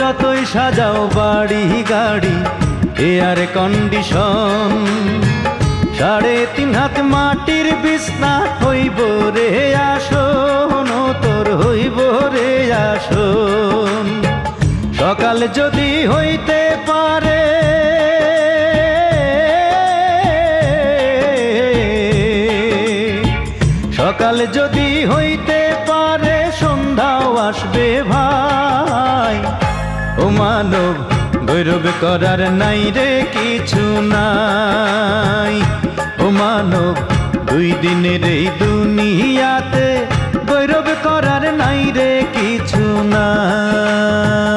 যতই সাজাও বাড়ি গাড়ি এয়ার কন্ডিশন, 3.5 হাত মাটির বিছনা হইব রে আসন, তোর হইব রে আসন। সকাল যদি হইতে পারে সকাল যদি হইতে পারে সন্ধ্যাও আসবে ভাই। ও মানব গৌরব করার নাই রে কিছু নাই, ও মানব 2 দিনের এই দুনিয়াতে গৌরব করার নাই রে কিছু নাই।